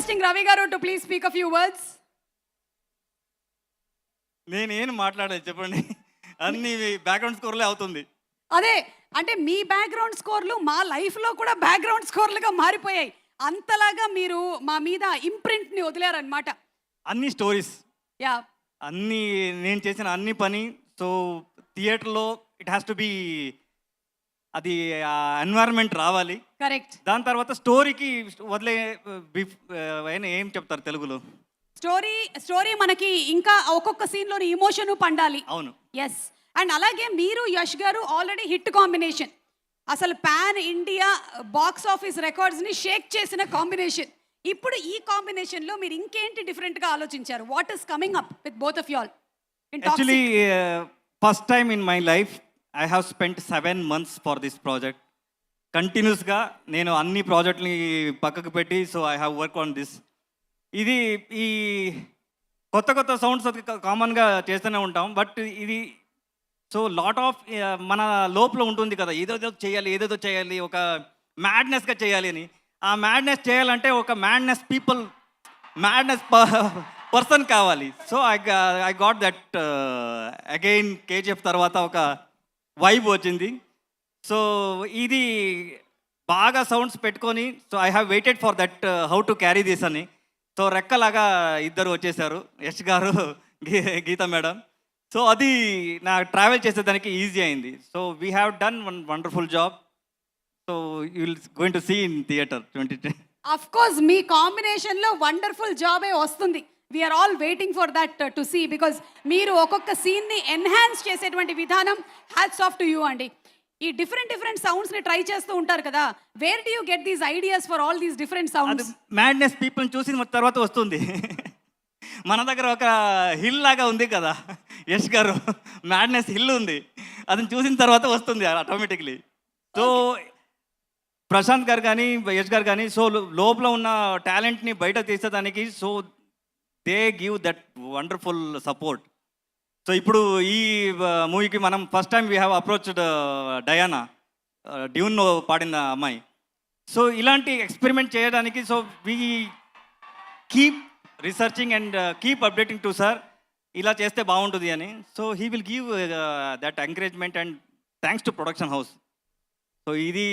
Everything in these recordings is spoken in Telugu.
requesting Ravi Garu to please speak a few words. నేనేం మాట్లాడేది చెప్పండి, అన్ని బ్యాక్గ్రౌండ్ స్కోర్లే అవుతుంది. అదే అంటే మీ బ్యాక్గ్రౌండ్ స్కోర్లు మా లైఫ్లో కూడా బ్యాక్గ్రౌండ్ స్కోర్లుగా మారిపోయాయి. అంతలాగా మీరు మా మీద ఇంప్రింట్ని వదిలేరనమాట. అన్ని స్టోరీస్, యా, అన్ని నేను చేసిన అన్ని పని. సో థియేటర్లో ఇట్ హ్యాస్ టు బి, అది ఎన్వైరన్మెంట్ రావాలి. కరెక్ట్. దాని తర్వాత స్టోరీకి వదిలే ఏం చెప్తారు తెలుగులో, స్టోరీ మనకి ఇంకా ఒక్కొక్క సీన్లోని ఇమోషను పండాలి. అవును, ఎస్. అండ్ అలాగే మీరు Yash garu already hit combination, అసలు పాన్ ఇండియా బాక్స్ ఆఫీస్ రికార్డ్స్ని షేక్ చేసిన కాంబినేషన్. ఇప్పుడు ఈ కాంబినేషన్లో మీరు ఇంకేంటి డిఫరెంట్గా ఆలోచించారు? What is coming up with both of you all? Actually first time in my life I have spent 7 months for this project. కంటిన్యూస్గా నేను అన్ని ప్రాజెక్ట్ని పక్కకు పెట్టి, so I have work on this. ఇది ఈ కొత్త సౌండ్స్ కామన్గా చేస్తూనే ఉంటాం, బట్ ఇది సో లాట్ ఆఫ్ మన లోపల ఉంటుంది కదా, ఏదేదో చేయాలి, ఒక మ్యాడ్నెస్గా చేయాలి అని. ఆ మ్యాడ్నెస్ చేయాలంటే ఒక మ్యాడ్నెస్ పర్సన్ కావాలి. So I got that again. KGF తర్వాత ఒక వైబ్ వచ్చింది. సో ఇది బాగా సౌండ్స్ పెట్టుకొని, so I have waited for that how to carry this అని. సో రెక్కలాగా ఇద్దరు వచ్చేసారు, యష్ గారు, గీత మేడం. సో అది నా ట్రావెల్ చేసేదానికి ఈజీ అయింది. So we have done one wonderful job. So you will going to see in theater 2010. Of course మీ కాంబినేషన్లో వండర్ఫుల్ జాబే వస్తుంది. We are all waiting for that to see, because మీరు ఒక్కొక్క సీన్ని ఎన్హాన్స్ చేసేటువంటి విధానం హ్యాట్స్ ఆఫ్ టు యూ అండి. ఈ డిఫరెంట్ సౌండ్స్ని ట్రై చేస్తూ ఉంటారు కదా, where do you get these ideas for all these different sounds? Madness పీపుల్ని చూసిన తర్వాత వస్తుంది. మన దగ్గర ఒక హిల్ లాగా ఉంది కదా యష్ గారు, మ్యాడ్నెస్ హిల్ ఉంది, అది చూసిన తర్వాత వస్తుంది ఆటోమేటిక్లీ. సో ప్రశాంత్ గారు కానీ యష్ గారు కానీ, సో లోపల ఉన్న టాలెంట్ని బయట తీసేదానికి, so they give that wonderful support. So ఇప్పుడు ఈ మూవీకి మనం first time we have approached Diana, Dune పాడిన అమ్మాయి. సో ఇలాంటి ఎక్స్పెరిమెంట్ చేయడానికి, so we keep researching and keep updating to sir, ఇలా చేస్తే బాగుంటుంది అని. So he will give that encouragement and thanks to production house. So ఇది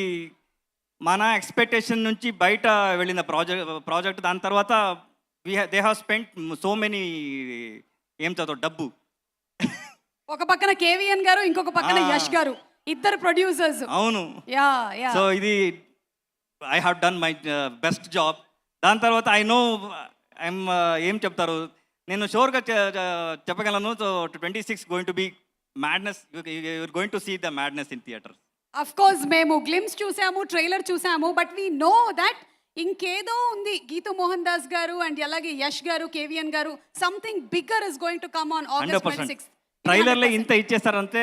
మన ఎక్స్పెక్టేషన్ నుంచి బయట వెళ్ళిన ప్రాజెక్ట్. దాని తర్వాత they have spent so many, ఏం చదువు డబ్బు. ఒక పక్కన కేవీఎన్ గారు, ఇంకొక పక్కన యష్ గారు, ఇద్దరు ప్రొడ్యూసర్స్. అవును, యా. సో ఇది I have done my best job. దాని తర్వాత ఐ నో ఐఎమ్ ఏం చెప్తారు, నేను షూర్గా చెప్పగలను. So 26 going to be madness, you're going to see the madness in theatre. Of course మేము గ్లిమ్స్ చూసాము, ట్రైలర్ చూసాము, బట్ వీ నో దట్ ఇంకేదో ఉంది. గీతూ మోహన్ దాస్ గారు అండ్ అలాగే యష్ గారు, కేవీఎన్ గారు, something bigger is going to come on August 26th. ట్రైలర్లో ఇంత ఇచ్చేస్తారంటే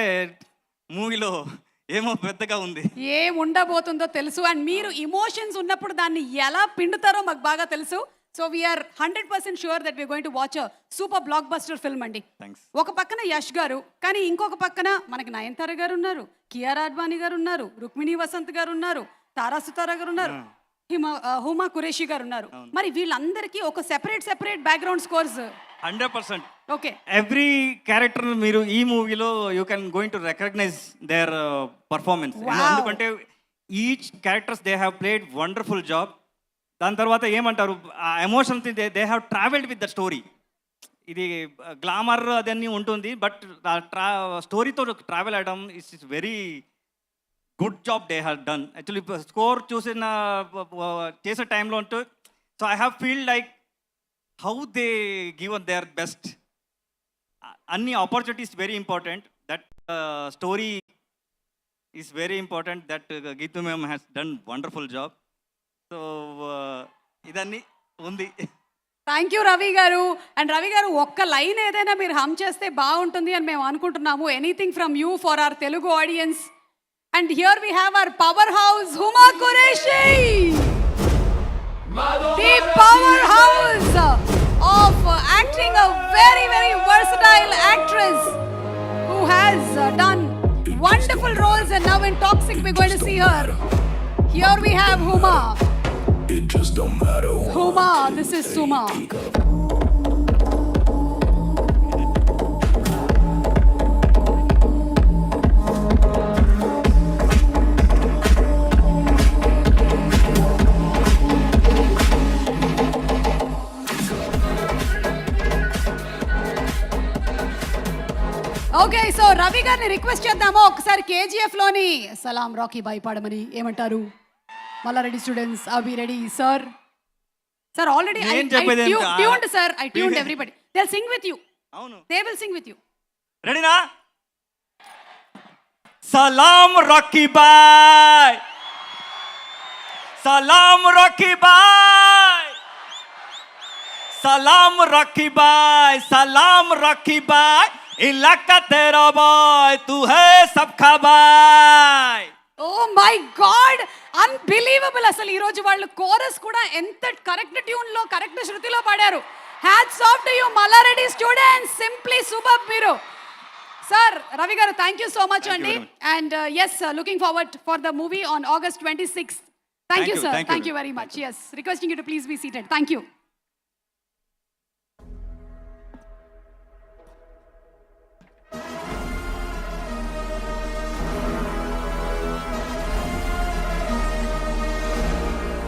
మూవీలో ఏమో పెద్దగా ఉంది, ఏం ఉండబోతుందో తెలుసు. అండ్ మీరు ఇమోషన్స్ ఉన్నప్పుడు దాన్ని ఎలా పిండుతారో మాకు బాగా తెలుసు. So we're 100% sure that we're going to watch a super blockbuster film అండి. ఒక పక్కన యష్ గారు, కానీ ఇంకొక పక్కన మనకి నయనతార గారు ఉన్నారు, కియారా అడ్వాణి గారు ఉన్నారు, రుక్మిణి వసంత్ గారు ఉన్నారు, తారా సుతారా గారు ఉన్నారు, హుమా కురేషి గారు ఉన్నారు. మరి వీళ్ళందరికీ ఒక separate background scores 100%. Okay, every character మీరు ఈ మూవీలో you can going to recognize their performance. ఎందుకంటే each characters they have played wonderful job. దాని తర్వాత ఏమంటారు, ఆ emotion they have travelled with the story. ఇది గ్లామర్ అదన్నీ ఉంటుంది, బట్ స్టోరీతో ట్రావెల్ అవ్వడం is very good job they have done. Actually score చూసిన చేసే టైంలో ఉంటూ, so I have feel like how they given their best. అన్ని opportunities very important, that story is very important, that Geethu ma'am has done wonderful job. So ఇదన్నీ ఉంది. థ్యాంక్ యూ రవి గారు. అండ్ రవి గారు, ఒక్క లైన్ ఏదైనా మీరు హమ్ చేస్తే బాగుంటుంది అని మేము అనుకుంటున్నాము. Anything from you for our Telugu audience. And here we have our powerhouse Huma Qureshi, the powerhouse of acting, a very versatile actress who has done wonderful roles, and now in Toxic we're going to see her. Here we have Huma. it just don't matter. Huma, this is Suma. Okay so Ravi గారిని రిక్వెస్ట్ చేద్దాము ఒకసారి కేజీఎఫ్ లోని సలాం రాకీ బాయ్ పాడమని ఏమంటారు Malla Reddy students are we ready sir sir already ఏం చెప్పేది ఏంటి? Tuned sir I tuned everybody they will sing with you అవును they will sing with you రెడీనా సలాం రాకీ బాయ్ సలాం రాకీ బాయ్ సలాం రాకీ బాయ్ సలాం రాకీ బాయ్ इलाका तेरा बाय तू है सबका बाय ఓ మై గాడ్ అన్బిలీవబుల్ అసలు ఈ రోజు వాళ్ళు కోరస్ కూడా ఎంత కరెక్ట్ ట్యూన్ లో కరెక్ట్ శృతిలో పాడారు hats off to you Mallareddy students simply super మీరు sir Ravi garu thank you so much Thank you అండి very much. And yes looking forward for the movie on August 26th thank you sir thank you very much yes requesting you to please be seated thank you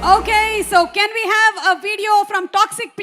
Okay, so can we have a video from Toxic